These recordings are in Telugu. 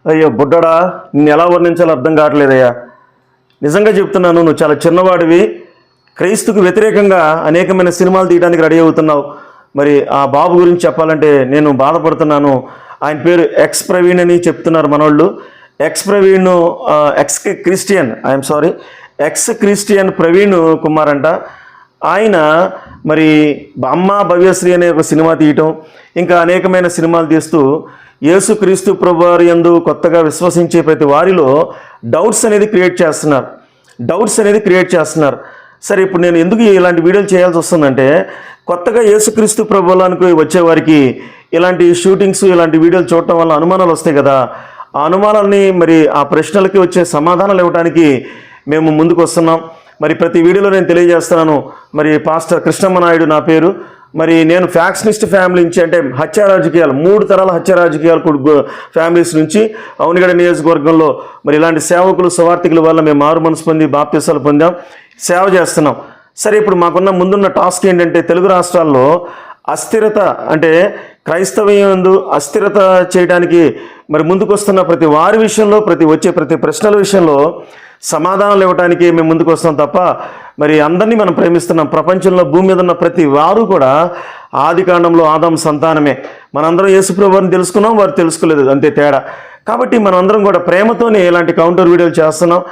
అయ్యో బుడ్డడా, నిన్ను ఎలా వర్ణించాలో అర్థం కావట్లేదయ్యా. నిజంగా చెప్తున్నాను, నువ్వు చాలా చిన్నవాడివి. క్రైస్తుకు వ్యతిరేకంగా అనేకమైన సినిమాలు తీయడానికి రెడీ అవుతున్నావు. మరి ఆ బాబు గురించి చెప్పాలంటే నేను బాధపడుతున్నాను. ఆయన పేరు ఎక్స్ ప్రవీణ్ అని చెప్తున్నారు మనోళ్ళు. X Praveen, ex Christian, I'm sorry, ex Christian Praveen Kumar అంట. ఆయన మరి అమ్మ భవ్యశ్రీ అనే ఒక సినిమా తీయటం, ఇంకా అనేకమైన సినిమాలు తీస్తూ యేసుక్రీస్తు ప్రభువారి యందు కొత్తగా విశ్వసించే ప్రతి వారిలో డౌట్స్ అనేది క్రియేట్ చేస్తున్నారు. సరే, ఇప్పుడు నేను ఎందుకు ఇలాంటి వీడియోలు చేయాల్సి వస్తుందంటే, కొత్తగా యేసుక్రీస్తు ప్రభువులకు వచ్చేవారికి ఇలాంటి షూటింగ్స్, ఇలాంటి వీడియోలు చూడటం వల్ల అనుమానాలు వస్తాయి కదా. ఆ అనుమానాలని మరి ఆ ప్రశ్నలకి వచ్చే సమాధానాలు ఇవ్వడానికి మేము ముందుకు వస్తున్నాం. మరి ప్రతి వీడియోలో నేను తెలియజేస్తున్నాను. మరి పాస్టర్ కృష్ణమ్మ నాయుడు నా పేరు. మరి నేను ఫ్యాక్షనిస్ట్ ఫ్యామిలీ నుంచి, అంటే హత్య రాజకీయాలు, 3 తరాల హత్య రాజకీయాలు ఫ్యామిలీస్ నుంచి అవనిగడ నియోజకవర్గంలో మరి ఇలాంటి సేవకులు, సువార్థికుల వల్ల మేము మారు మనసు పొంది బాప్తిసాలు పొందాం, సేవ చేస్తున్నాం. సరే, ఇప్పుడు మాకున్న ముందున్న టాస్క్ ఏంటంటే, తెలుగు రాష్ట్రాల్లో అస్థిరత, అంటే క్రైస్తవ్యందు అస్థిరత చేయడానికి మరి ముందుకు వస్తున్న ప్రతి వారి విషయంలో, ప్రతి ప్రశ్నల విషయంలో సమాధానాలు ఇవ్వడానికి మేము ముందుకు వస్తాం తప్ప మరి అందరినీ మనం ప్రేమిస్తున్నాం. ప్రపంచంలో భూమి మీద ఉన్న ప్రతి వారు కూడా ఆది కాండంలో ఆదాము సంతానమే. మనందరం యేసుప్రభువుని తెలుసుకున్నాం, వారు తెలుసుకోలేదు, అంతే తేడా. కాబట్టి మనందరం కూడా ప్రేమతోనే ఇలాంటి కౌంటర్ వీడియోలు చేస్తున్నాం.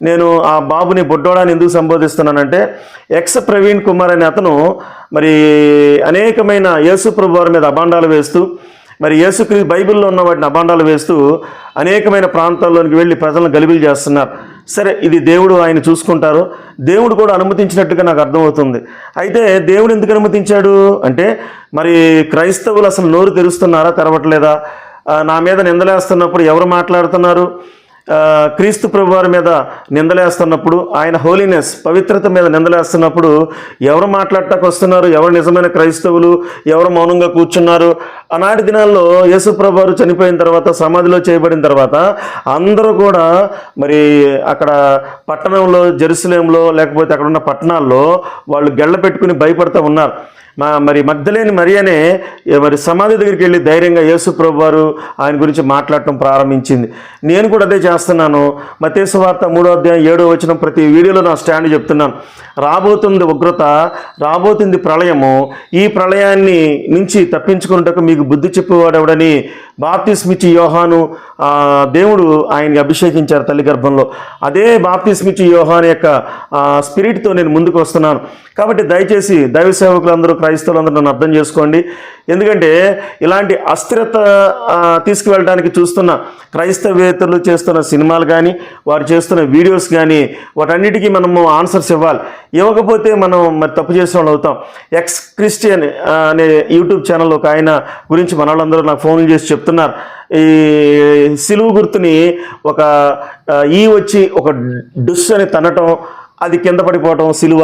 నేను ఆ బాబుని బొడ్డోడాని ఎందుకు సంబోధిస్తున్నానంటే, ఎక్స్ ప్రవీణ్ కుమార్ అనే అతను మరి అనేకమైన యేసుప్రభు వారి మీద అభాండాలు వేస్తూ, మరి యేసుక్రీస్తు బైబిల్లో ఉన్న వాటిని అభాండాలు వేస్తూ అనేకమైన ప్రాంతాల్లోనికి వెళ్ళి ప్రజలను గలిబిలి చేస్తున్నారు. సరే, ఇది దేవుడు ఆయన చూసుకుంటారు. దేవుడు కూడా అనుమతించినట్టుగా నాకు అర్థమవుతుంది. అయితే దేవుడు ఎందుకు అనుమతించాడు అంటే, మరి క్రైస్తవులు అసలు నోరు తెరుస్తున్నారా, తెరవట్లేదా? నా మీద నిందలేస్తున్నప్పుడు ఎవరు మాట్లాడుతున్నారు? క్రీస్తు ప్రభువారి మీద నిందలేస్తున్నప్పుడు, ఆయన హోలీనెస్, పవిత్రత మీద నిందలేస్తున్నప్పుడు ఎవరు మాట్లాడటానికి వస్తున్నారు? ఎవరు నిజమైన క్రైస్తవులు? ఎవరు మౌనంగా కూర్చున్నారు? ఆనాటి దినాల్లో యేసు ప్రభువారు చనిపోయిన తర్వాత, సమాధిలో చేయబడిన తర్వాత అందరూ కూడా మరి అక్కడ పట్టణంలో, జెరూసలేంలో, లేకపోతే అక్కడ ఉన్న పట్టణాల్లో వాళ్ళు గెళ్ళ పెట్టుకుని భయపడుతూ ఉన్నారు. మరి మగ్దలేని మరియనే మరి సమాధి దగ్గరికి వెళ్ళి ధైర్యంగా యేసు ప్రభువారు ఆయన గురించి మాట్లాడటం ప్రారంభించింది. నేను కూడా అదే చేస్తున్నాను. మత్తయి సువార్త 3వ అధ్యాయం 7వ వచనం ప్రతి వీడియోలో నా స్టాండ్ చెప్తున్నాను. రాబోతుంది ఉగ్రత, రాబోతుంది ప్రళయము. ఈ ప్రళయాన్ని నుంచి తప్పించుకున్నట్టుకు మీకు బుద్ధి చెప్పేవాడెవడని బాప్తిస్మిచ్చి యోహాను దేవుడు ఆయన్ని అభిషేకించారు తల్లి గర్భంలో. అదే బాప్తిస్మిచ్చి యోహాను యొక్క స్పిరిట్తో నేను ముందుకు వస్తున్నాను. కాబట్టి దయచేసి దైవ సేవకులందరూ, క్రైస్తవులందరూ నన్ను అర్థం చేసుకోండి. ఎందుకంటే ఇలాంటి అస్థిరత తీసుకువెళ్ళడానికి చూస్తున్న క్రైస్తవేతరులు చేస్తున్న సినిమాలు కానీ, వారు చేస్తున్న వీడియోస్ కానీ, వాటన్నిటికీ మనము ఆన్సర్స్ ఇవ్వాలి. ఇవ్వకపోతే మనం మరి తప్పు చేసిన వాళ్ళు అవుతాం. ఎక్స్ క్రిస్టియన్ అనే యూట్యూబ్ ఛానల్ ఒక ఆయన గురించి మన వాళ్ళందరూ నాకు ఫోన్లు చేసి చెప్తున్నారు. ఈ సిలువ గుర్తుని ఒక వచ్చి ఒక డుస్ అని తనటం, అది కింద పడిపోవటం, సిలువ,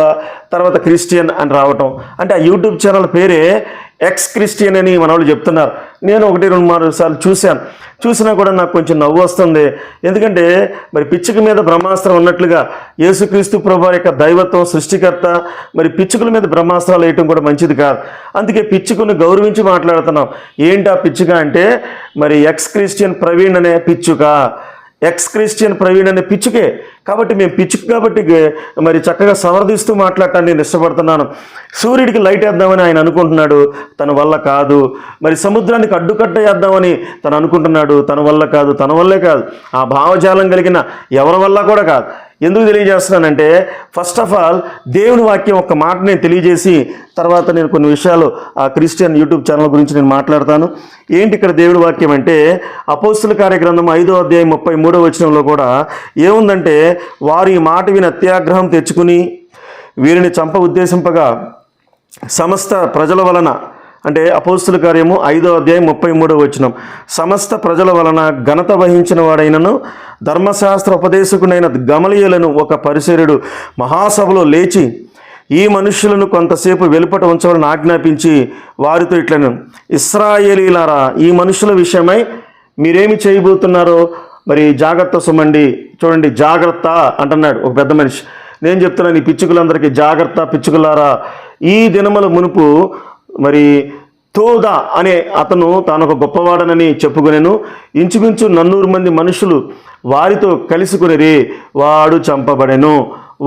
తర్వాత క్రిస్టియన్ అని రావటం. అంటే ఆ యూట్యూబ్ ఛానల్ పేరే ఎక్స్ క్రిస్టియన్ అని మన వాళ్ళు చెప్తున్నారు. నేను 1-2 సార్లు చూసినా కూడా నాకు కొంచెం నవ్వు వస్తుంది. ఎందుకంటే మరి పిచ్చుక మీద బ్రహ్మాస్త్రం ఉన్నట్లుగా యేసుక్రీస్తు ప్రభువు యొక్క దైవత్వం, సృష్టికర్త, మరి పిచ్చుకల మీద బ్రహ్మాస్త్రాలు వేయటం కూడా మంచిది కాదు. అందుకే పిచ్చుకను గౌరవించి మాట్లాడుతున్నాం. ఏంటి ఆ పిచ్చుక అంటే, మరి ఎక్స్ క్రిస్టియన్ ప్రవీణ్ అనే పిచ్చుక, ఎక్స్ క్రిస్టియన్ ప్రవీణ్ అనే పిచ్చుకే. కాబట్టి మేము పిచ్చుకు కాబట్టి మరి చక్కగా సమర్థిస్తూ మాట్లాడటాన్ని నేను ఇష్టపడుతున్నాను. సూర్యుడికి లైట్ వేద్దామని ఆయన అనుకుంటున్నాడు, తన వల్ల కాదు. మరి సముద్రానికి అడ్డుకట్ట వేద్దామని తను అనుకుంటున్నాడు, తన వల్ల కాదు, తన వల్లే కాదు. ఆ భావజాలం కలిగిన ఎవరి వల్ల కూడా కాదు. ఎందుకు తెలియజేస్తున్నానంటే, ఫస్ట్ ఆఫ్ ఆల్ దేవుని వాక్యం ఒక్క మాట నేను తెలియజేసి తర్వాత నేను కొన్ని విషయాలు ఆ క్రిస్టియన్ యూట్యూబ్ ఛానల్ గురించి నేను మాట్లాడతాను. ఏంటి ఇక్కడ దేవుని వాక్యం అంటే, అపోస్తుల కార్యగ్రంథం 5వ అధ్యాయం 33వ వచనంలో కూడా ఏముందంటే, వారు ఈ మాట విని అత్యాగ్రహం తెచ్చుకుని వీరిని చంప ఉద్దేశింపగా సమస్త ప్రజల వలన, అంటే అపోస్తుల కార్యము 5వ అధ్యాయం 33వ వచనం, సమస్త ప్రజల వలన ఘనత వహించిన వాడైనను ధర్మశాస్త్ర ఉపదేశకునైన గమలీయులను ఒక పరిసరుడు మహాసభలో లేచి ఈ మనుష్యులను కొంతసేపు వెలుపట ఉంచవాలని ఆజ్ఞాపించి వారితో ఇట్లను, ఇశ్రాయేలీలారా, ఈ మనుషుల విషయమై మీరేమి చేయబోతున్నారో మరి జాగ్రత్త సుమండి. చూడండి, జాగ్రత్త అంటున్నాడు ఒక పెద్ద మనిషి. నేను చెప్తున్నాను ఈ పిచ్చుకలందరికీ, జాగ్రత్త పిచ్చుకలారా, ఈ దినముల మునుపు మరి తోదా అనే అతను తాను ఒక గొప్పవాడనని చెప్పుకొనెను. ఇంచుమించు 400 మంది మనుషులు వారితో కలిసికొనిరి. వాడు చంపబడెను.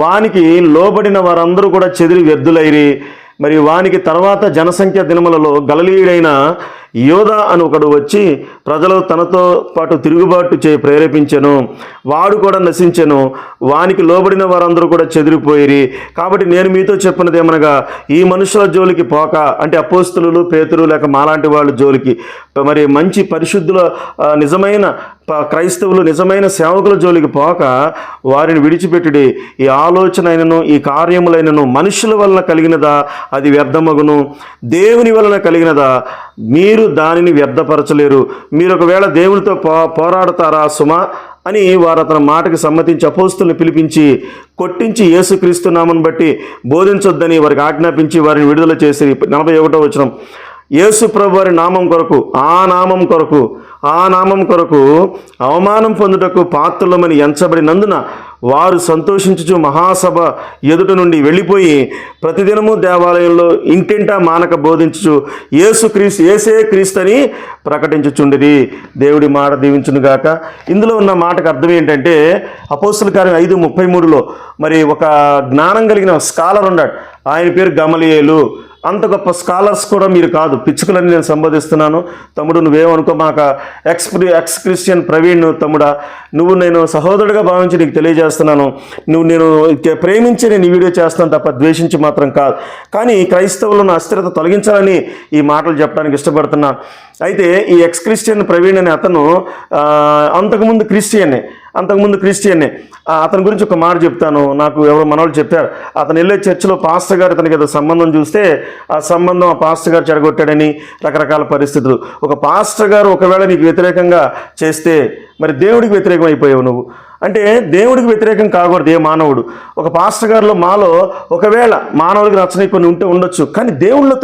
వానికి లోబడిన వారందరూ కూడా చెదిరి వ్యర్థులైరి. మరి వానికి తర్వాత జనసంఖ్య దినములలో గలిలయుడైన యోధా అని ఒకడు వచ్చి ప్రజలు తనతో పాటు తిరుగుబాటు ప్రేరేపించెను. వాడు కూడా నశించెను. వానికి లోబడిన వారందరూ కూడా చెదిరిపోయిరి. కాబట్టి నేను మీతో చెప్పినది ఏమనగా, ఈ మనుషుల జోలికి పోక, అంటే అపోస్తలులు, పేతురు లేక మాలాంటి వాళ్ళు జోలికి, మరి మంచి పరిశుద్ధుల నిజమైన క్రైస్తవులు నిజమైన సేవకుల జోలికి పోక వారిని విడిచిపెట్టుడి. ఈ ఆలోచన అయినను ఈ కార్యములైనను మనుషుల వలన కలిగినదా, అది వ్యర్థమగును. దేవుని వలన కలిగినదా, మీరు దానిని వ్యర్థపరచలేరు. మీరు ఒకవేళ దేవునితో పోరాడతారా సుమా అని వారు అతని మాటకి సమ్మతించి అపోస్తులను పిలిపించి కొట్టించి యేసుక్రీస్తు నామమును బట్టి బోధించొద్దని వారికి ఆజ్ఞాపించి వారిని విడుదల చేసి 41వ వచనం, యేసు ప్రభు వారి నామం కొరకు ఆ నామం కొరకు అవమానం పొందుటకు పాత్రులమని ఎంచబడినందున వారు సంతోషించుచు మహాసభ ఎదుట నుండి వెళ్ళిపోయి ప్రతిదినము దేవాలయంలో ఇంటింటా మానక బోధించుచు యేసే క్రీస్తని ప్రకటించుచుండిరి. దేవుడి మాట దీవించునుగాక. ఇందులో ఉన్న మాటకు అర్థం ఏంటంటే, అపోస్తలుల కార్యం 5:33లో మరి ఒక జ్ఞానం కలిగిన స్కాలర్ ఉన్నాడు. ఆయన పేరు గమలీయేలు. అంత గొప్ప స్కాలర్స్ కూడా మీరు కాదు, పిచ్చుకలని నేను సంబోధిస్తున్నాను. తమ్ముడు నువ్వేమనుకో, మాకు ఎక్స్ క్రిస్టియన్ ప్రవీణ్ తమ్ముడా, నువ్వు నేను సహోదరుడిగా భావించి నీకు తెలియజేస్తున్నాను. నేను ప్రేమించి నేను ఈ వీడియో చేస్తాను తప్ప ద్వేషించి మాత్రం కాదు. కానీ క్రైస్తవులను అస్థిరత తొలగించాలని ఈ మాటలు చెప్పడానికి ఇష్టపడుతున్నాను. అయితే ఈ ఎక్స్ క్రిస్టియన్ ప్రవీణ్ అనే అతను అంతకుముందు క్రిస్టియన్నే. అతని గురించి ఒక మాట చెప్తాను. నాకు ఎవరో మనవాళ్ళు చెప్పారు, అతను వెళ్ళే చర్చిలో పాస్టర్ గారు అతనికి ఏదో సంబంధం చూస్తే ఆ సంబంధం ఆ పాస్టర్ గారు చెడగొట్టాడని రకరకాల పరిస్థితులు. ఒక పాస్టర్ గారు ఒకవేళ నీకు వ్యతిరేకంగా చేస్తే మరి దేవుడికి వ్యతిరేకం అయిపోయావు నువ్వు. అంటే దేవుడికి వ్యతిరేకం కాకూడదు ఏ మానవుడు. ఒక పాస్టర్ గారిలో మాలో ఒకవేళ మానవుడికి నచ్చని కొన్ని ఉండొచ్చు, కానీ దేవుళ్ళలో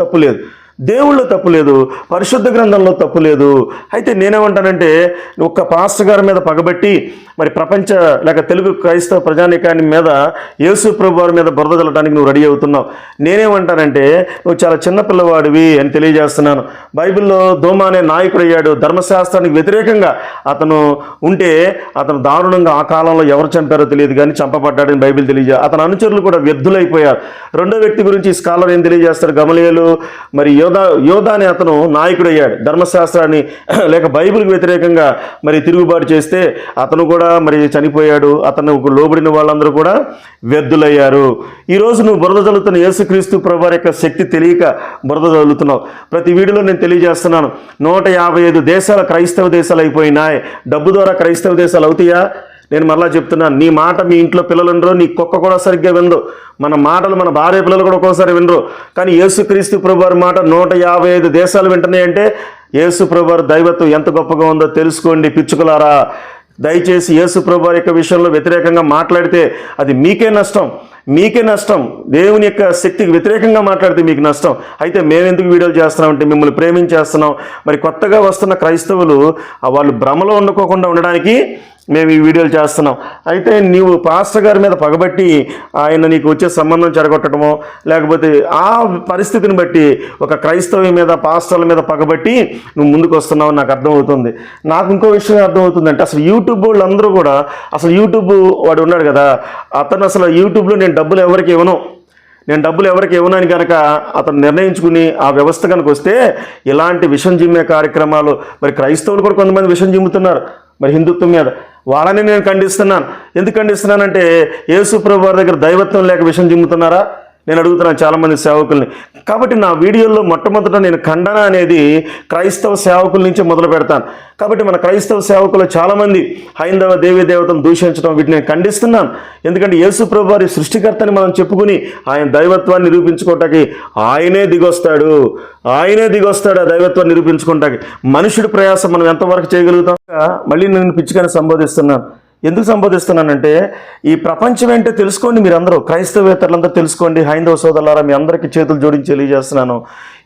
తప్పు లేదు, పరిశుద్ధ గ్రంథంలో తప్పు లేదు. అయితే నేనేమంటానంటే, ఒక్క పాస్టర్ గారి మీద పగబట్టి మరి ప్రపంచ లేక తెలుగు క్రైస్తవ ప్రజానీకాన్ని మీద యేసు ప్రభు వారి మీద బురద చల్లడానికి నువ్వు రెడీ అవుతున్నావు. నేనేమంటానంటే, నువ్వు చాలా చిన్న పిల్లవాడివి అని తెలియజేస్తున్నాను. బైబిల్లో దోమ అనే నాయకుడు అయ్యాడు. ధర్మశాస్త్రానికి వ్యతిరేకంగా అతను ఉంటే అతను దారుణంగా ఆ కాలంలో ఎవరు చంపారో తెలియదు కానీ చంపబడ్డాడని బైబిల్ అతని అనుచరులు కూడా వ్యర్థులైపోయారు. రెండో వ్యక్తి గురించి స్కాలర్ ఏం తెలియజేస్తాడు, గమలీయేలు మరి యోధా అనే అతను నాయకుడు అయ్యాడు. ధర్మశాస్త్రాన్ని లేక బైబిల్కి వ్యతిరేకంగా మరి తిరుగుబాటు చేస్తే అతను కూడా మరి చనిపోయాడు. అతను లోబడిన వాళ్ళందరూ కూడా వ్యర్థులయ్యారు. ఈరోజు నువ్వు బురద చల్లుతున్న యేసుక్రీస్తు ప్రభువారి యొక్క శక్తి తెలియక బురద చల్లుతున్నావు. ప్రతి వీడియోలో నేను తెలియజేస్తున్నాను, 155 దేశాల క్రైస్తవ దేశాలు అయిపోయినాయి. డబ్బు ద్వారా క్రైస్తవ దేశాలు అవుతాయా? నేను మరలా చెప్తున్నాను, నీ మాట మీ ఇంట్లో పిల్లలు వినరు, నీ కుక్క కూడా సరిగ్గా వినరు, మన మాటలు మన భార్య పిల్లలు కూడా ఒక్కోసారి వినరు. కానీ యేసుక్రీస్తు ప్రభువారి మాట 155 దేశాలు వింటున్నాయంటే యేసు ప్రభువారి దైవత్వం ఎంత గొప్పగా ఉందో తెలుసుకోండి పిచ్చుకలారా. దయచేసి యేసు ప్రభువారి యొక్క విషయంలో వ్యతిరేకంగా మాట్లాడితే అది మీకే నష్టం. దేవుని యొక్క శక్తికి వ్యతిరేకంగా మాట్లాడితే మీకు నష్టం. అయితే మేమెందుకు వీడియోలు చేస్తున్నామంటే మిమ్మల్ని ప్రేమించేస్తున్నాం. మరి కొత్తగా వస్తున్న క్రైస్తవులు వాళ్ళు భ్రమలో ఉండకోకుండా ఉండడానికి మేము ఈ వీడియోలు చేస్తున్నాం. అయితే నీవు పాస్టర్ గారి మీద పగబట్టి ఆయన నీకు వచ్చే సంబంధం చెడగొట్టడమో లేకపోతే ఆ పరిస్థితిని బట్టి ఒక క్రైస్తవ మీద పాస్టర్ల మీద పగబట్టి నువ్వు ముందుకు వస్తున్నావు నాకు అర్థమవుతుంది. నాకు ఇంకో విషయం అర్థమవుతుందంటే, అసలు యూట్యూబ్ వాళ్ళందరూ కూడా యూట్యూబ్ వాడు ఉన్నాడు కదా, అతను అసలు యూట్యూబ్లో నేను డబ్బులు ఎవరికి ఇవ్వను అని కనుక అతను నిర్ణయించుకుని ఆ వ్యవస్థ కనుక వస్తే ఇలాంటి విషం జిమ్మే కార్యక్రమాలు, మరి క్రైస్తవులు కూడా కొంతమంది విషం జిమ్ముతున్నారు మరి హిందుత్వం మీద, వాళ్ళని నేను ఖండిస్తున్నాను. ఎందుకు ఖండిస్తున్నానంటే, యేసు ప్రభు వారి దగ్గర దైవత్వం లేక విషం జిమ్ముతున్నారా నేను అడుగుతున్నాను చాలామంది సేవకుల్ని. కాబట్టి నా వీడియోల్లో మొట్టమొదట నేను ఖండన అనేది క్రైస్తవ సేవకుల నుంచి మొదలు పెడతాను. కాబట్టి మన క్రైస్తవ సేవకులు చాలామంది హైందవ దేవీ దేవతను దూషించడం వీటిని నేను ఖండిస్తున్నాను. ఎందుకంటే యేసు ప్రభు వారి సృష్టికర్తని మనం చెప్పుకుని ఆయన దైవత్వాన్ని నిరూపించుకోవటానికి ఆయనే దిగొస్తాడు ఆ దైవత్వాన్ని నిరూపించుకోవటానికి. మనుషుడి ప్రయాసం మనం ఎంతవరకు చేయగలుగుతాం? మళ్ళీ నేను పిచ్చిగానే సంబోధిస్తున్నాను. ఎందుకు సంబోధిస్తున్నానంటే, ఈ ప్రపంచం ఏంటో తెలుసుకోండి. మీరందరూ క్రైస్తవేతరులందరూ తెలుసుకోండి. హైందవ సోదరులారా మీ అందరికీ చేతులు జోడించి తెలియజేస్తున్నాను.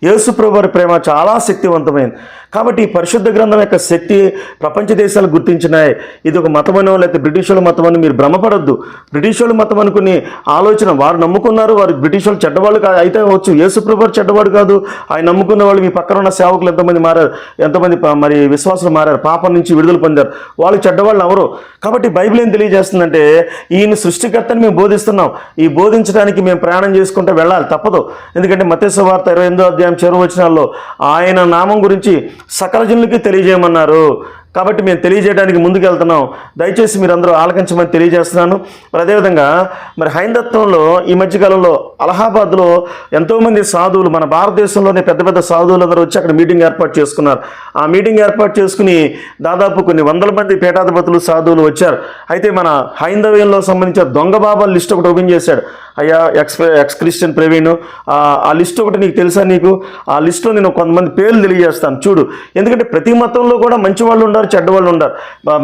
యేసు ప్రభు వారి ప్రేమ చాలా శక్తివంతమైంది. కాబట్టి ఈ పరిశుద్ధ గ్రంథం యొక్క శక్తి ప్రపంచ దేశాలు గుర్తించినాయి. ఇది ఒక మతమనో లేకపోతే బ్రిటిష్ వాళ్ళ మతం అని మీరు భ్రమపడొద్దు. బ్రిటిష్ వాళ్ళ మతం అనుకుని ఆలోచన వారు నమ్ముకున్నారు, వారు బ్రిటిష్ వాళ్ళు చెడ్డవాళ్ళు అయితే వచ్చు. యేసు ప్రభు వారు చెడ్డవాడు కాదు. ఆయన నమ్ముకున్న వాళ్ళు మీ పక్కన ఉన్న సేవకులు ఎంతమంది మారారు, ఎంతమంది మరి విశ్వాసులు మారారు, పాపం నుంచి విడుదల పొందారు, వాళ్ళు చెడ్డవాళ్ళు ఎవరు. కాబట్టి బైబిల్ ఏం తెలియజేస్తుందంటే ఈయన సృష్టికర్తని మేము బోధిస్తున్నాం. ఈ బోధించడానికి మేము ప్రయాణం చేసుకుంటూ వెళ్ళాలి, తప్పదు. ఎందుకంటే మత్తయి సువార్త 28వ అధ్యాయం చివరి వచనాల్లో ఆయన నామం గురించి సకల జనులకి తెలియజేయమన్నారు. కాబట్టి మేము తెలియజేయడానికి ముందుకు వెళ్తున్నాం. దయచేసి మీరందరూ ఆలకించమని తెలియజేస్తున్నాను. మరి అదేవిధంగా మరి హైందత్వంలో ఈ మధ్యకాలంలో అలహాబాద్లో ఎంతోమంది సాధువులు, మన భారతదేశంలోనే పెద్ద పెద్ద సాధువులు అందరూ వచ్చి అక్కడ మీటింగ్ ఏర్పాటు చేసుకున్నారు. ఆ మీటింగ్ ఏర్పాటు చేసుకుని దాదాపు కొన్ని వందల మంది పీఠాధిపతులు సాధువులు వచ్చారు. అయితే మన హైందవ్యంలో సంబంధించిన దొంగ బాబాల లిస్ట్ ఒకటి ఓపెన్ చేశాడు. అయ్యా ఎక్స్ క్రిస్టియన్ ప్రవీణ్, ఆ లిస్ట్ ఒకటి నీకు తెలుసా? నీకు ఆ లిస్టులో నేను కొంతమంది పేర్లు తెలియజేస్తాను చూడు. ఎందుకంటే ప్రతి మతంలో కూడా మంచి వాళ్ళు ఉన్నారు, చెడ్డవాళ్ళు ఉన్నారు.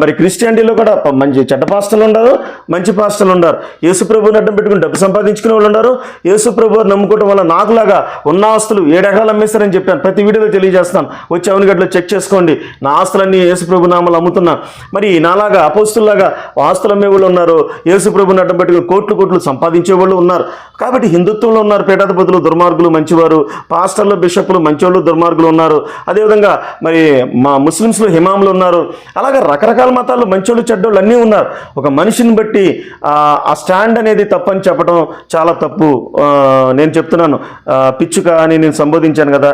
మరి క్రిస్టియానిటీలో కూడా మంచి చెడ్డ పాస్టర్లు ఉన్నారు, మంచి పాస్టర్లు ఉన్నారు. యేసు ప్రభువుని అడ్డం పెట్టుకుని డబ్బు సంపాదించుకునే వాళ్ళు ఉన్నారు. యేసు ప్రభువుని నమ్ముకోవడం వల్ల నాకులాగా ఉన్న ఆస్తులు 7 ఎకరాలు అమ్మేస్తారని చెప్పాను. ప్రతి వీడియోలో తెలియజేస్తాను. వచ్చి అవునుగడ్డలో చెక్ చేసుకోండి. నా ఆస్తులన్నీ యేసు ప్రభు నామాలు అమ్ముతున్నా. మరి నాలాగా అపోస్తుల్లాగా ఆస్తులు అమ్మే వాళ్ళు ఉన్నారు. యేసు ప్రభువుని అడ్డం పెట్టుకుని కోట్లు సంపాదించే వాళ్ళు ఉన్నారు. కాబట్టి హిందుత్వంలో ఉన్నారు పీఠాధిపతులు దుర్మార్గులు, మంచివారు. పాస్టర్లు, బిషప్లు మంచివాళ్ళు, దుర్మార్గులు ఉన్నారు. అదేవిధంగా మరి మా ముస్లిమ్స్లో హిమాములు ఉన్నారు. అలాగే రకరకాల మతాలు మంచోళ్ళు, చెడ్డోళ్ళు అన్నీ ఉన్నారు. ఒక మనిషిని బట్టి ఆ స్టాండ్ అనేది తప్పని చెప్పడం చాలా తప్పు. నేను చెప్తున్నాను, పిచ్చుక అని నేను సంబోధించాను కదా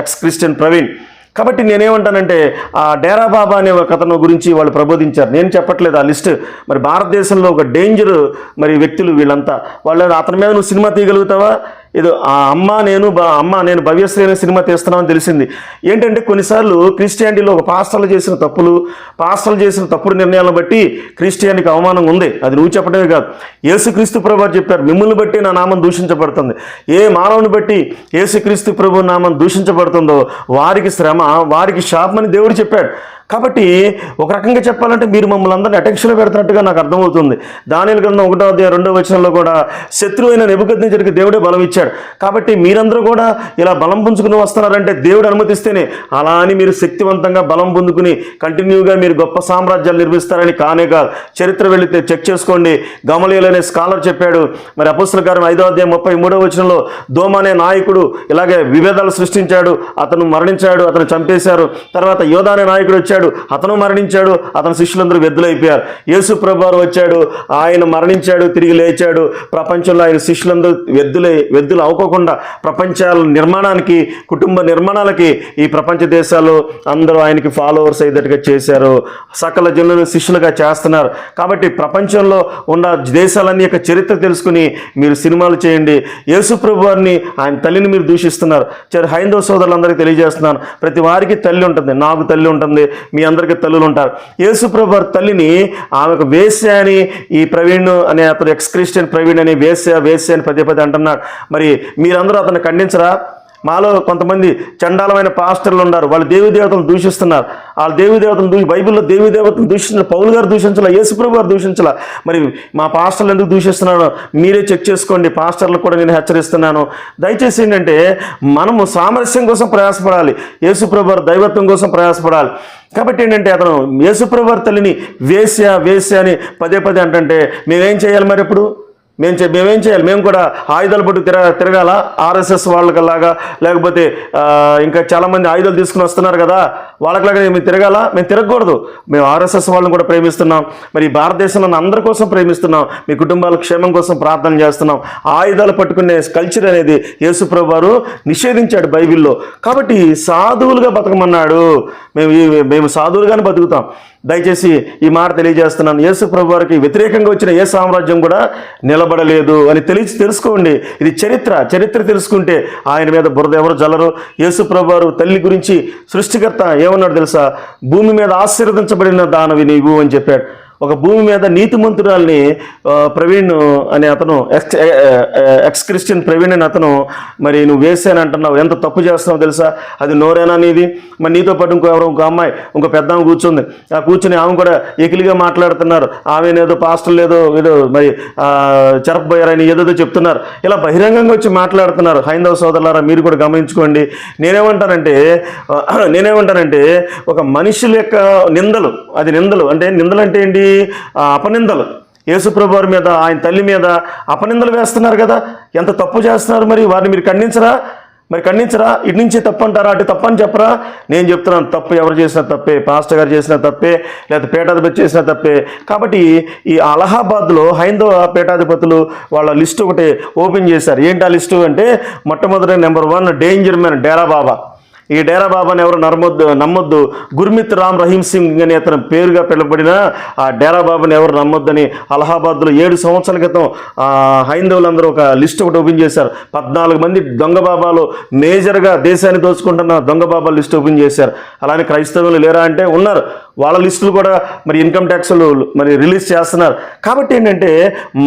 ఎక్స్ క్రిస్టియన్ ప్రవీణ్. కాబట్టి నేనేమంటానంటే ఆ డేరా బాబా అనే ఒక కథను గురించి వాళ్ళు ప్రబోధించారు. నేను చెప్పట్లేదు ఆ లిస్ట్. మరి భారతదేశంలో ఒక డేంజర్ మరి వ్యక్తులు వీళ్ళంతా. వాళ్ళు అతని మీద నువ్వు సినిమా తీయగలుగుతావా? ఏదో అమ్మ నేను భవ్యశ్రీ అనే సినిమా తీస్తున్నామని తెలిసింది. ఏంటంటే కొన్నిసార్లు క్రిస్టియానిటీలో ఒక పాస్టర్లు చేసిన తప్పుడు నిర్ణయాలను బట్టి క్రిస్టియానికి అవమానం ఉంది. అది నువ్వు చెప్పడమే కాదు, యేసుక్రీస్తు ప్రభు చెప్పారు, మిమ్మల్ని బట్టి నా నామం దూషించబడుతుంది. ఏ మానవుని బట్టి యేసుక్రీస్తు ప్రభు నామం దూషించబడుతుందో వారికి శ్రమ, వారికి శాపమని దేవుడు చెప్పాడు. కాబట్టి ఒక రకంగా చెప్పాలంటే మీరు మమ్మల్ని అందరినీ అటెన్షన్లో పెడుతున్నట్టుగా నాకు అర్థమవుతుంది. దానియేలు గ్రంథం 1వ అధ్యాయం 2వ వచనంలో కూడా శత్రువైన నెబుకద్నెజరుకి దేవుడే బలం ఇచ్చాడు. కాబట్టి మీరందరూ కూడా ఇలా బలం పుంజుకుని వస్తున్నారంటే దేవుడు అనుమతిస్తేనే. అలా అని మీరు శక్తివంతంగా బలం పొందుకుని కంటిన్యూగా మీరు గొప్ప సామ్రాజ్యాలు నిర్మిస్తారని కానే కాదు. చరిత్ర వెళితే చెక్ చేసుకోండి. గమలీయేలు అనే స్కాలర్ చెప్పాడు. మరి అపోస్తలుల కార్యం 5వ అధ్యాయం 33వ వచనంలో దోమ అనే నాయకుడు ఇలాగే విభేదాలు సృష్టించాడు. అతను మరణించాడు, అతను చంపేశారు. తర్వాత యోధా అనే నాయకుడు వచ్చాడు, అతను మరణించాడు. అతని శిష్యులందరూ వెద్దులైపోయారు. యేసు ప్రభువారు వచ్చాడు, ఆయన మరణించాడు, తిరిగి లేచాడు. ప్రపంచంలో ఆయన శిష్యులందరూ వెద్దులు అవ్వకుండా ప్రపంచాల నిర్మాణానికి, కుటుంబ నిర్మాణాలకి ఈ ప్రపంచ దేశాలు అందరూ ఆయనకి ఫాలోవర్స్ అయ్యేటట్టుగా చేశారు. సకల జనులను శిష్యులుగా చేస్తున్నారు. కాబట్టి ప్రపంచంలో ఉన్న దేశాలన్నీ యొక్క చరిత్ర తెలుసుకుని మీరు సినిమాలు చేయండి. యేసు ప్రభువారిని, ఆయన తల్లిని మీరు దూషిస్తున్నారు. హైందవ సోదరులందరికీ తెలియజేస్తున్నాను, ప్రతి వారికి తల్లి ఉంటుంది. నాకు తల్లి ఉంటుంది, మీ అందరికీ తల్లులు ఉంటారు. యేసు ప్రభు తల్లిని ఆమెకు వేశ్య అని ఈ ప్రవీణ్ అనే అతను ఎక్స్ క్రిస్టియన్ ప్రవీణ్ అని వేశ్య అని పదే అంటున్నాడు. మరి మీరందరూ అతన్ని ఖండించరా? మాలో కొంతమంది చండాలమైన పాస్టర్లు ఉన్నారు, వాళ్ళు దేవతలను దూషిస్తున్నారు. వాళ్ళ దేవతలను బైబిల్లో దేవతలను దూషించాల, పౌలు గారు దూషించాల, యేసుప్రభు గారు దూషించాల. మరి మా పాస్టర్లు ఎందుకు దూషిస్తున్నారో మీరే చెక్ చేసుకోండి. పాస్టర్లకు కూడా నేను హెచ్చరిస్తున్నాను. దయచేసి ఏంటంటే మనము సామరస్యం కోసం ప్రయాసపడాలి, యేసుప్రభు గారు దైవత్వం కోసం ప్రయాసపడాలి. కాబట్టి ఏంటంటే అతను యేసుప్రభు గారి తల్లిని వేశ్య అని పదే అంటే మేమేం చేయాలి? మరి ఇప్పుడు మేమేం చేయాలి? మేము కూడా ఆయుధాలు పట్టు తిరగాల ఆర్ఎస్ఎస్ వాళ్ళకలాగా? లేకపోతే ఇంకా చాలామంది ఆయుధాలు తీసుకుని వస్తున్నారు కదా, వాళ్ళకిలాగా మేము తిరగాల? మేము తిరగకూడదు. మేము ఆర్ఎస్ఎస్ వాళ్ళని కూడా ప్రేమిస్తున్నాం. మరి భారతదేశంలో అందరి కోసం ప్రేమిస్తున్నాం. మీ కుటుంబాల క్షేమం కోసం ప్రార్థన చేస్తున్నాం. ఆయుధాలు పట్టుకునే కల్చర్ అనేది యేసుప్రభు వారు నిషేధించాడు బైబిల్లో. కాబట్టి సాధువులుగా బతకమన్నాడు. మేము సాధువులుగానే బతుకుతాం. దయచేసి ఈ మాట తెలియజేస్తున్నాను. యేసు ప్రభు వారికి వ్యతిరేకంగా వచ్చిన ఏ సామ్రాజ్యం కూడా నిలబడలేదు అని తెలుసుకోండి. ఇది చరిత్ర తెలుసుకుంటే ఆయన మీద బురద ఎవరు జల్లరు. యేసు ప్రభు వారు తల్లి గురించి సృష్టికర్త ఏమన్నాడు తెలుసా? భూమి మీద ఆశీర్వదించబడిన దానవి నీవు అని చెప్పాడు. ఒక భూమి మీద నీతిమంతురాల్ని ప్రవీణ్ అనే అతను ఎక్స్ క్రిస్టియన్ ప్రవీణ్ అని అతను మరి నువ్వు వేసాను అంటున్నావు, ఎంత తప్పు చేస్తున్నావు తెలుసా, అది నోరేనా నీది? మరి నీతో పాటు ఇంకో అమ్మాయి ఇంకో పెద్ద ఆమె కూర్చుంది, ఆ కూర్చుని ఆమె కూడా ఎకిలిగా మాట్లాడుతున్నారు, ఆమెనేదో పాస్టర్లు ఏదో మరి చెరపబోయారని ఏదేదో చెప్తున్నారు, ఇలా బహిరంగంగా వచ్చి మాట్లాడుతున్నారు. హైందవ సోదరులారా మీరు కూడా గమనించుకోండి. నేనేమంటానంటే ఒక మనుషుల యొక్క నిందలు, అది నిందలు అంటే ఏంటి? అపనిందలు. యేసుప్రభు వారి మీద, ఆయన తల్లి మీద అపనిందలు వేస్తున్నారు కదా, ఎంత తప్పు చేస్తున్నారు. మరి వారిని మీరు ఖండించరా? ఇటు నుంచి తప్పు అంటారా, అటు తప్పు అని చెప్పరా? నేను చెప్తున్నాను, తప్పు ఎవరు చేసినా తప్పే, పాస్టర్ గారు చేసినా తప్పే, లేదా పీఠాధిపతి చేసినా తప్పే. కాబట్టి ఈ అలహాబాద్లో హైందవ పీఠాధిపతులు వాళ్ళ లిస్టు ఒకటి ఓపెన్ చేశారు. ఏంటి ఆ లిస్టు అంటే, మొట్టమొదటి number 1 danger man Dera Baba. ఈ డేరా బాబాని ఎవరు నమ్మొద్దు. గుర్మిత్ రామ్ రహీం సింగ్ అని అతను పేరుగా పిలువబడిన ఆ డేరా బాబాని ఎవరు నమ్మొద్దని అలహాబాద్లో 7 సంవత్సరాల క్రితం హైందవులందరూ ఒక లిస్ట్ ఒకటి ఓపెన్ చేశారు. 14 మంది దొంగ బాబాలు, మేజర్గా దేశాన్ని దోచుకుంటున్న దొంగ బాబాలు లిస్ట్ ఓపెన్ చేశారు. అలానే క్రైస్తవులు లేరా అంటే ఉన్నారు. వాళ్ళ లిస్టులు కూడా మరి ఇన్కమ్ ట్యాక్స్లు మరి రిలీజ్ చేస్తున్నారు. కాబట్టి ఏంటంటే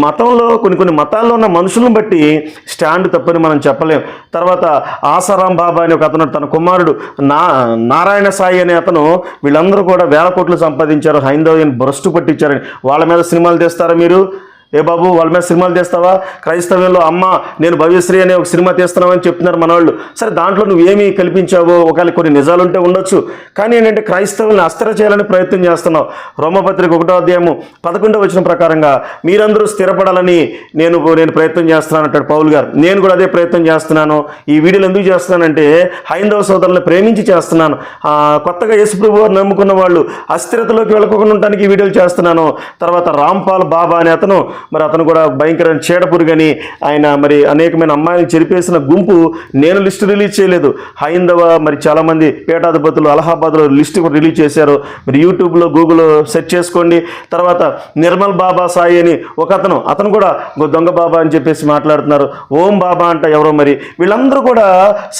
మతంలో కొన్ని మతాల్లో ఉన్న మనుషులను బట్టి స్టాండ్ తప్పని మనం చెప్పలేం. తర్వాత ఆసారాం బాబా అని ఒక అతను, తన కుమారుడు నారాయణ సాయి అనే అతను, వీళ్ళందరూ కూడా వేల కోట్లు సంపాదించారు, హైందవ్యాన్ని భ్రష్టు పట్టించారని. వాళ్ళ మీద సినిమాలు తీస్తారా మీరు? ఏ బాబు వాళ్ళ మీద సినిమాలు తీస్తావా? క్రైస్తవ్యంలో అమ్మ నేను భవ్యశ్రీ అనే ఒక సినిమా తీస్తున్నామని చెప్తున్నారు మన వాళ్ళు. సరే, దాంట్లో నువ్వేమి కల్పించావో ఒకవేళ కొన్ని నిజాలుంటే ఉండొచ్చు. కానీ ఏంటంటే క్రైస్తవుల్ని అస్థిర చేయాలని ప్రయత్నం చేస్తున్నావు. రోమపత్రిక 1వ అధ్యాయము 11వ వచనం ప్రకారంగా మీరందరూ స్థిరపడాలని నేను ప్రయత్నం చేస్తున్నాను అంటాడు పౌలు గారు. నేను కూడా అదే ప్రయత్నం చేస్తున్నాను. ఈ వీడియోలు ఎందుకు చేస్తున్నానంటే హైందవ సోదరులను ప్రేమించి చేస్తున్నాను. కొత్తగా యేసుప్రభు వారు నమ్ముకున్న వాళ్ళు అస్థిరతలోకి వెళ్ళకుండా ఉండడానికి ఈ వీడియోలు చేస్తున్నాను. తర్వాత రాంపాల్ బాబా అనే అతను, మరి అతను కూడా భయంకరమైన చీడపురుగని, ఆయన మరి అనేకమైన అమ్మాయిని చెరిపేసిన గుంపు. నేను లిస్టు రిలీజ్ చేయలేదు, హైందవ మరి చాలామంది పీఠాధిపతులు అలహాబాద్లో లిస్టు కూడా రిలీజ్ చేశారు. మీరు యూట్యూబ్లో గూగుల్లో సెర్చ్ చేసుకోండి. తర్వాత నిర్మల్ బాబా సాయి అని ఒక అతను కూడా దొంగ బాబా అని చెప్పేసి మాట్లాడుతున్నారు. ఓం బాబా అంట ఎవరో. మరి వీళ్ళందరూ కూడా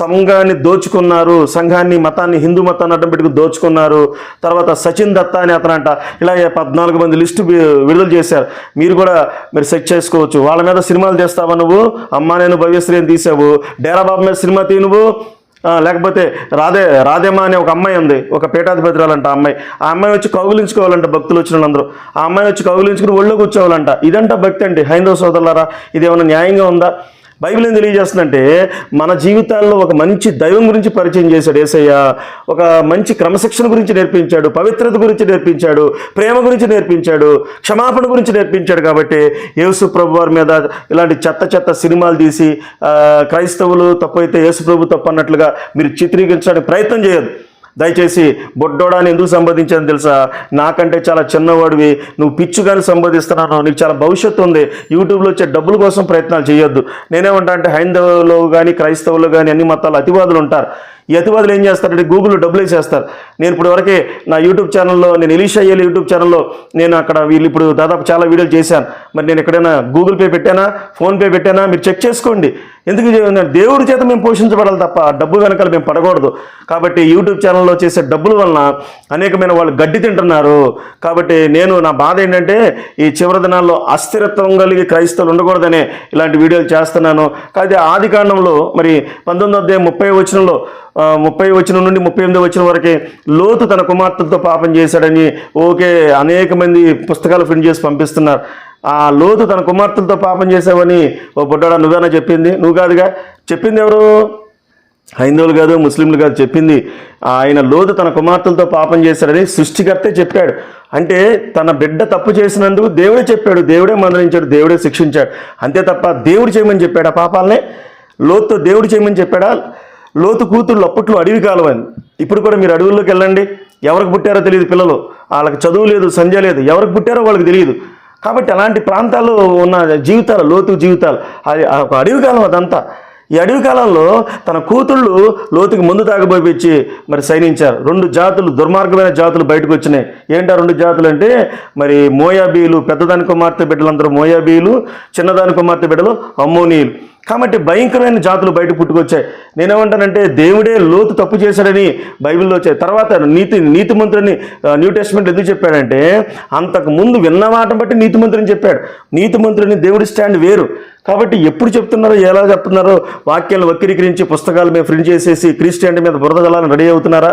సంఘాన్ని దోచుకున్నారు, సంఘాన్ని మతాన్ని హిందూ మతాన్ని అడ్డం పెట్టుకుని దోచుకున్నారు. తర్వాత సచిన్ దత్తా అని అతనంట. ఇలా 14 మంది లిస్టు విడుదల చేశారు. మీరు కూడా మీరు సెర్చ్ చేసుకోవచ్చు. వాళ్ళ మీద సినిమాలు తీస్తావా నువ్వు? అమ్మ నేను భవ్యశ్రీ అని తీసావు, డేరా బాబు మీద సినిమా తీ నువ్వు. లేకపోతే రాధేమా అనే ఒక అమ్మాయి ఉంది, ఒక పీఠాధిపతురాలంట. ఆ అమ్మాయి వచ్చి కౌగులించుకోవాలంట భక్తులు వచ్చిన వాళ్ళందరూ. ఆ అమ్మాయి వచ్చి కౌగులించుకుని ఒళ్ళో కూర్చోవాలంట. ఇదంట భక్తి అండి. హైందవ సోదరులారా, ఇది ఏమైనా న్యాయంగా ఉందా? బైబిల్ ఏం తెలియజేస్తుందంటే మన జీవితాల్లో ఒక మంచి దైవం గురించి పరిచయం చేశాడు యేసయ్య. ఒక మంచి క్రమశిక్షణ గురించి నేర్పించాడు, పవిత్రత గురించి నేర్పించాడు, ప్రేమ గురించి నేర్పించాడు, క్షమాపణ గురించి నేర్పించాడు. కాబట్టి యేసు ప్రభు వారి మీద ఇలాంటి చెత్త సినిమాలు తీసి క్రైస్తవులు తప్పు అయితే యేసు ప్రభు తప్పు అన్నట్లుగా మీరు చిత్రీకరించడానికి ప్రయత్నం చేయొద్దు. దయచేసి బొడ్డోడాన్ని ఎందుకు సంబోధించాను తెలుసా? నాకంటే చాలా చిన్నవాడివి, నువ్వు పిచ్చుగాని సంబోధిస్తున్నాను, నీకు చాలా భవిష్యత్తు ఉంది, యూట్యూబ్లో వచ్చే డబ్బుల కోసం ప్రయత్నాలు చేయొద్దు. నేనేమంటా అంటే హైందవులు కానీ క్రైస్తవులు కానీ అన్ని మతాలు అతివాదులు ఉంటారు. ఈ అతివాదులు ఏం చేస్తారంటే గూగుల్లో డబ్బులు వేసేస్తారు. నేను ఇప్పుడు వరకే నా యూట్యూబ్ ఛానల్లో, నేను ఎలీషా అయ్యేలి యూట్యూబ్ ఛానల్లో నేను అక్కడ వీళ్ళు ఇప్పుడు దాదాపు చాలా వీడియోలు చేశాను. మరి నేను ఎక్కడైనా గూగుల్ పే పెట్టానా, ఫోన్పే పెట్టానా, మీరు చెక్ చేసుకోండి. ఎందుకు దేవుడి చేత మేము పోషించబడాలి తప్ప డబ్బు వెనకాల మేము పడకూడదు. కాబట్టి యూట్యూబ్ ఛానల్లో చేసే డబ్బుల వలన అనేకమైన వాళ్ళు గడ్డి తింటున్నారు. కాబట్టి నా బాధ ఏంటంటే ఈ చివరి దినాల్లో అస్థిరత్వం కలిగి క్రైస్తవులు ఉండకూడదనే ఇలాంటి వీడియోలు చేస్తున్నాను. కానీ ఆది కాండంలో మరి 19వ అధ్యాయం 30వ వచనంలో 30 వచనం నుండి 38వ వచనం వరకే లోతు తన కుమార్తెలతో పాపం చేశాడని అనేక మంది పుస్తకాలు ప్రింట్ చేసి పంపిస్తున్నారు. ఆ లోతు తన కుమార్తెలతో పాపం చేసావని ఓ బుడ్డాడా నువ్వేనా చెప్పింది? నువ్వు కాదుగా చెప్పింది. ఎవరు? హైందవులు కాదు, ముస్లింలు కాదు చెప్పింది. ఆయన లోతు తన కుమార్తెలతో పాపం చేశాడని సృష్టికర్తే చెప్పాడు. అంటే తన బిడ్డ తప్పు చేసినందుకు దేవుడే చెప్పాడు, దేవుడే మందలించాడు, దేవుడే శిక్షించాడు. అంతే తప్ప దేవుడు చేయమని చెప్పాడు ఆ పాపాలనే? లోతుతో దేవుడు చేయమని చెప్పాడా? లోతు కూతుళ్ళు అప్పట్లో అడవి కాలం అని. ఇప్పుడు కూడా మీరు అడవుల్లోకి వెళ్ళండి, ఎవరికి పుట్టారో తెలియదు పిల్లలు, వాళ్ళకి చదువు లేదు, సంధ్య లేదు, ఎవరికి పుట్టారో వాళ్ళకి తెలియదు. కాబట్టి అలాంటి ప్రాంతాల్లో ఉన్న జీవితాలు, లోతు జీవితాలు, అది ఒక అడవి కాలం అదంతా. ఈ అడవి కాలంలో తన కూతుళ్ళు లోతుకి ముందు తాగబోయిచ్చి మరి సైనించారు. 2 జాతులు, దుర్మార్గమైన జాతులు బయటకు వచ్చినాయి. ఏంటా 2 జాతులు అంటే మరి మోయాబీలు, పెద్దదాని కుమార్తె బిడ్డలందరూ మోయాబీలు, చిన్నదాని కుమార్తె బిడ్డలు అమ్మోనీయులు. కాబట్టి భయంకరమైన జాతులు బయట పుట్టుకొచ్చాయి. నేనేమంటానంటే దేవుడే లోతు తప్పు చేశాడని బైబిల్లో వచ్చాయి. తర్వాత నీతిమంతుడిని న్యూ టెస్ట్మెంట్ ఎందుకు చెప్పాడంటే అంతకు ముందు విన్నమాట బట్టి నీతిమంతుడిని చెప్పాడు. నీతిమంతుడిని దేవుడి స్టాండ్ వేరు. కాబట్టి ఎప్పుడు చెప్తున్నారో ఎలా చెప్తున్నారో వాక్యాలను వక్రీకరించి పుస్తకాలు మీద ప్రింట్ చేసేసి క్రిస్టియానిటీ మీద బురద జల్లాలని రెడీ అవుతున్నారా?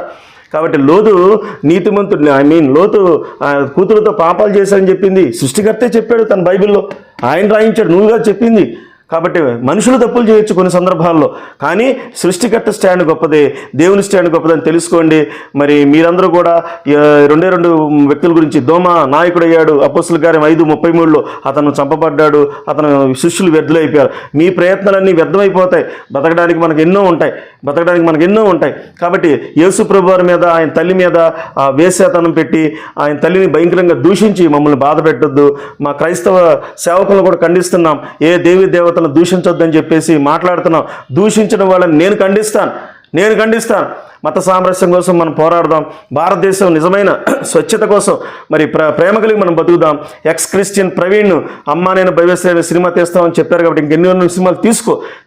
కాబట్టి లోతు నీతిమంతుడు లోతు కూతురుతో పాపాలు చేశారని చెప్పింది సృష్టికర్తే చెప్పాడు తన బైబిల్లో. ఆయన రాయించాడు, నువ్వుగా చెప్పింది. కాబట్టి మనుషులు తప్పులు చేయొచ్చు కొన్ని సందర్భాల్లో, కానీ సృష్టికర్త స్టాండ్ గొప్పదే, దేవుని స్టాండ్ గొప్పదని తెలుసుకోండి. మరి మీరందరూ కూడా 2 వ్యక్తుల గురించి, దోమ నాయకుడయ్యాడు, అపోస్తుల కార్యం 5:33 అతను చంపబడ్డాడు, అతను శిష్యులు వ్యర్థులైపోయారు. మీ ప్రయత్నాలన్నీ వ్యర్థమైపోతాయి. బతకడానికి మనకు ఎన్నో ఉంటాయి. కాబట్టి యేసు ప్రభువారి మీద, ఆయన తల్లి మీద వేశ్యాతనం పెట్టి ఆయన తల్లిని భయంకరంగా దూషించి మమ్మల్ని బాధ పెట్టొద్దు. మా క్రైస్తవ సేవకులను కూడా ఖండిస్తున్నాం. ఏ దేవి దేవతలను దూషించొద్దని చెప్పేసి మాట్లాడుతున్నాం. దూషించడం వాళ్ళని నేను ఖండిస్తాను. మత సామరస్యం కోసం మనం పోరాడదాం. భారతదేశం నిజమైన స్వచ్ఛత కోసం మరి ప్రేమ కలిగి మనం బతుకుదాం. ఎక్స్ క్రిస్టియన్ ప్రవీణ్ అమ్మా నేను భవ్యశ్రీ సినిమా తీస్తామని చెప్పారు. కాబట్టి ఇంకెన్నో సినిమాలు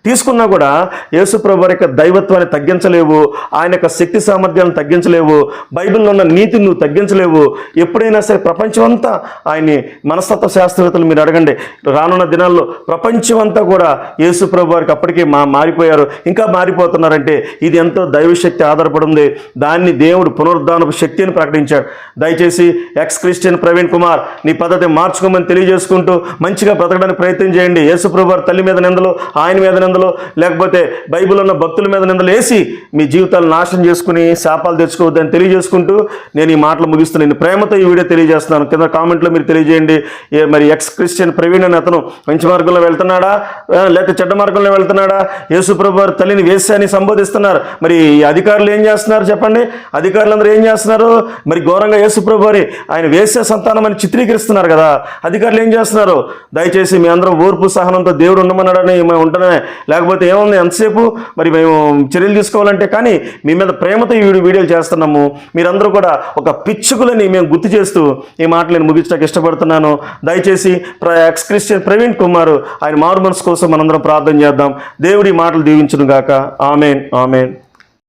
తీసుకున్నా కూడా యేసు ప్రభువు యొక్క దైవత్వాన్ని తగ్గించలేవు, ఆయన యొక్క శక్తి సామర్థ్యాలను తగ్గించలేవు, బైబిల్లో ఉన్న నీతిని నువ్వు తగ్గించలేవు. ఎప్పుడైనా సరే ప్రపంచం అంతా ఆయన్ని మనస్తత్వ శాస్త్రవేత్తలు మీరు అడగండి, రానున్న దినాల్లో ప్రపంచం అంతా కూడా యేసు ప్రభువు వారికి అప్పటికే మారిపోయారు, ఇంకా మారిపోతున్నారంటే ఇది ఎంతో దైవశక్తి ఆధారపడింది. దాన్ని దేవుడు పునరుద్ధానపు శక్తిని ప్రకటించాడు. దయచేసి ఎక్స్ క్రిస్టియన్ ప్రవీణ్ కుమార్ నీ పద్ధతి మార్చుకోమని తెలియజేసుకుంటూ మంచిగా బ్రతకడానికి ప్రయత్నం చేయండి. యేసు ప్రభువు వారి తల్లి మీద నిందలు, ఆయన మీద నిందలు, లేకపోతే బైబిల్ ఉన్న భక్తుల మీద నిందలు వేసి మీ జీవితాలు నాశనం చేసుకుని శాపాలు తెచ్చుకోవద్దని తెలియజేసుకుంటూ నేను ఈ మాటలు ముగిస్తున్నాను. ప్రేమతో ఈ వీడియో తెలియజేస్తున్నాను. కింద కామెంట్లో మీరు తెలియజేయండి. మరి ఎక్స్ క్రిస్టియన్ ప్రవీణ్ అని అతను మంచి మార్గంలో వెళ్తున్నాడా లేకపోతే చెడ్డ మార్గంలో వెళ్తున్నాడా? యేసు ప్రభువు వారి తల్లిని వేసి అని సంబోధిస్తున్నారు. మరి ఈ అధికారులు ఏం చేస్తున్నారు చెప్పండి? అధికారులందరూ ఏం చేస్తున్నారు? మరి ఘోరంగా యేసు ప్రభువు వారి ఆయన వేశ్య సంతానం అని చిత్రీకరిస్తున్నారు కదా. అధికారులు ఏం చేస్తున్నారు? దయచేసి మీ అందరం ఓర్పు సహనంతో దేవుడు ఉండమన్నాడని మేము ఉంటున్నామే, లేకపోతే ఏముంది ఎంతసేపు మరి మేము చర్యలు తీసుకోవాలంటే. కానీ మీ మీద ప్రేమతో ఈ వీడియోలు చేస్తున్నాము. మీరందరూ కూడా ఒక పిచ్చుకులని మేము గుర్తు చేస్తూ ఈ మాటలు నేను ముగించడానికి ఇష్టపడుతున్నాను. దయచేసి ఎక్స్ క్రిస్టియన్ ప్రవీణ్ కుమార్ ఆయన మారు మనసు కోసం మనందరం ప్రార్థన చేద్దాం. దేవుడి మాటలు దీవించును గాక. ఆమేన్.